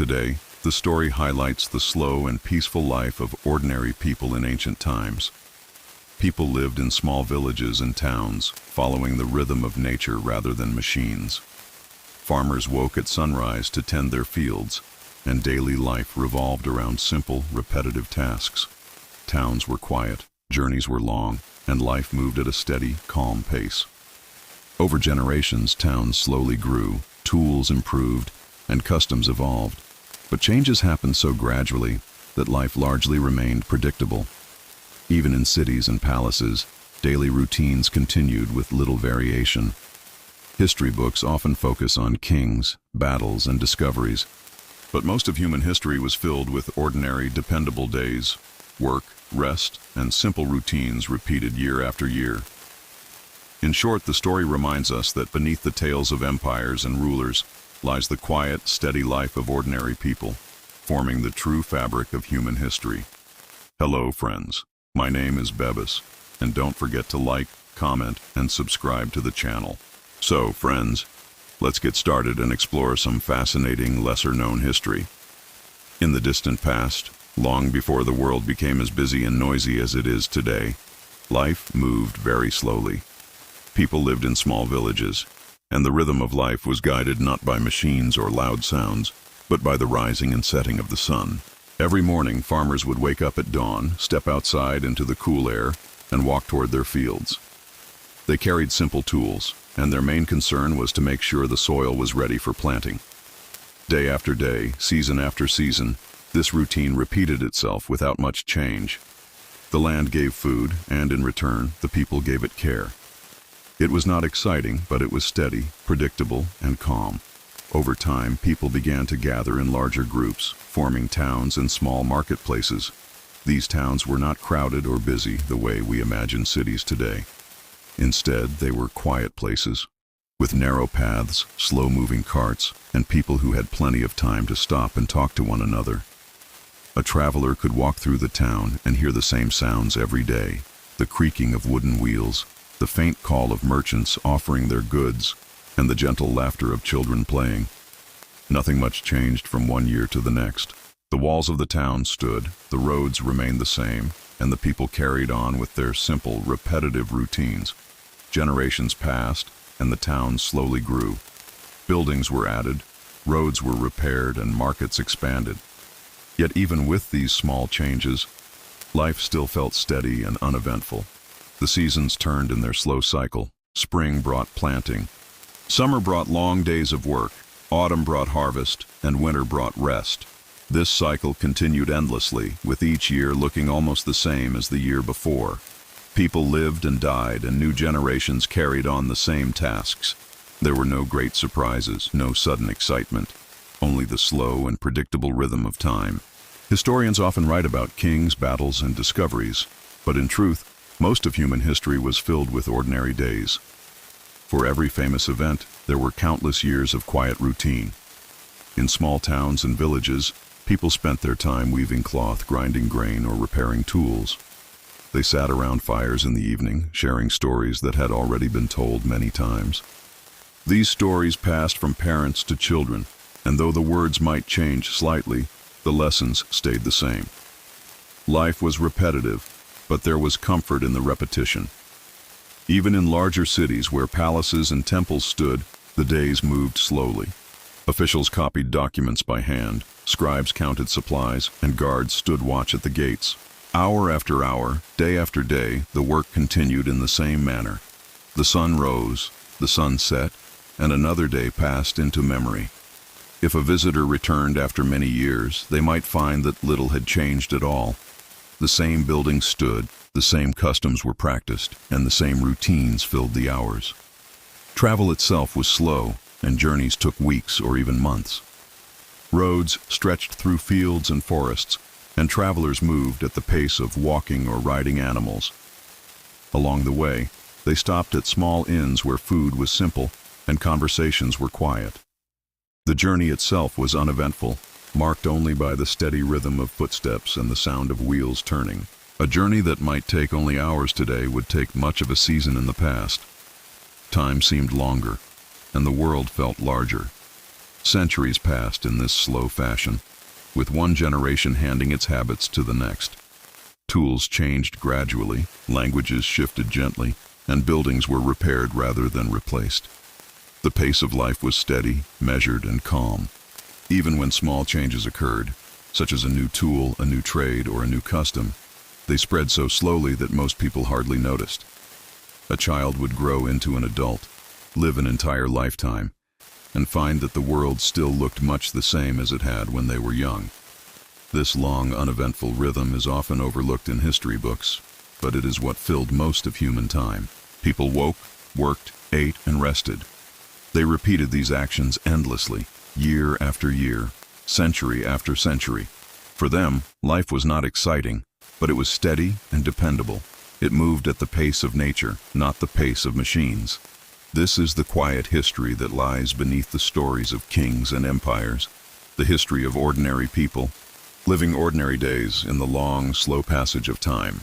Today, the story highlights the slow and peaceful life of ordinary people in ancient times. People lived in small villages and towns, following the rhythm of nature rather than machines. Farmers woke at sunrise to tend their fields, and daily life revolved around simple, repetitive tasks. Towns were quiet, journeys were long, and life moved at a steady, calm pace. Over generations, towns slowly grew, tools improved, and customs evolved. But changes happened so gradually that life largely remained predictable. Even in cities and palaces, daily routines continued with little variation. History books often focus on kings, battles, and discoveries, but most of human history was filled with ordinary, dependable days, work, rest, and simple routines repeated year after year. In short, the story reminds us that beneath the tales of empires and rulers lies the quiet, steady life of ordinary people, forming the true fabric of human history. Hello, friends. My name is Bebis, and don't forget to like, comment, and subscribe to the channel. So, friends, let's get started and explore some fascinating, lesser-known history. In the distant past, long before the world became as busy and noisy as it is today, life moved very slowly. People lived in small villages, and the rhythm of life was guided not by machines or loud sounds, but by the rising and setting of the sun. Every morning, farmers would wake up at dawn, step outside into the cool air, and walk toward their fields. They carried simple tools, and their main concern was to make sure the soil was ready for planting. Day after day, season after season, this routine repeated itself without much change. The land gave food, and in return, the people gave it care. It was not exciting, but it was steady, predictable, and calm. Over time, people began to gather in larger groups, forming towns and small marketplaces. These towns were not crowded or busy the way we imagine cities today. Instead, they were quiet places, with narrow paths, slow-moving carts, and people who had plenty of time to stop and talk to one another. A traveler could walk through the town and hear the same sounds every day: the creaking of wooden wheels, the faint call of merchants offering their goods, and the gentle laughter of children playing. Nothing much changed from one year to the next. The walls of the town stood, the roads remained the same, and the people carried on with their simple, repetitive routines. Generations passed, and the town slowly grew. Buildings were added, roads were repaired, and markets expanded. Yet even with these small changes, life still felt steady and uneventful. The seasons turned in their slow cycle. Spring brought planting. Summer brought long days of work. Autumn brought harvest, and winter brought rest. This cycle continued endlessly, with each year looking almost the same as the year before. People lived and died, and new generations carried on the same tasks. There were no great surprises, no sudden excitement, only the slow and predictable rhythm of time. Historians often write about kings, battles, and discoveries, but in truth, most of human history was filled with ordinary days. For every famous event, there were countless years of quiet routine. In small towns and villages, people spent their time weaving cloth, grinding grain, or repairing tools. They sat around fires in the evening, sharing stories that had already been told many times. These stories passed from parents to children, and though the words might change slightly, the lessons stayed the same. Life was repetitive, but there was comfort in the repetition. Even in larger cities where palaces and temples stood, the days moved slowly. Officials copied documents by hand, scribes counted supplies, and guards stood watch at the gates. Hour after hour, day after day, the work continued in the same manner. The sun rose, the sun set, and another day passed into memory. If a visitor returned after many years, they might find that little had changed at all. The same buildings stood, the same customs were practiced, and the same routines filled the hours. Travel itself was slow, and journeys took weeks or even months. Roads stretched through fields and forests, and travelers moved at the pace of walking or riding animals. Along the way, they stopped at small inns where food was simple and conversations were quiet. The journey itself was uneventful, marked only by the steady rhythm of footsteps and the sound of wheels turning. A journey that might take only hours today would take much of a season in the past. Time seemed longer, and the world felt larger. Centuries passed in this slow fashion, with one generation handing its habits to the next. Tools changed gradually, languages shifted gently, and buildings were repaired rather than replaced. The pace of life was steady, measured, and calm. Even when small changes occurred, such as a new tool, a new trade, or a new custom, they spread so slowly that most people hardly noticed. A child would grow into an adult, live an entire lifetime, and find that the world still looked much the same as it had when they were young. This long, uneventful rhythm is often overlooked in history books, but it is what filled most of human time. People woke, worked, ate, and rested. They repeated these actions endlessly, year after year, century after century. For them, life was not exciting, but it was steady and dependable. It moved at the pace of nature, not the pace of machines. This is the quiet history that lies beneath the stories of kings and empires, the history of ordinary people, living ordinary days in the long, slow passage of time.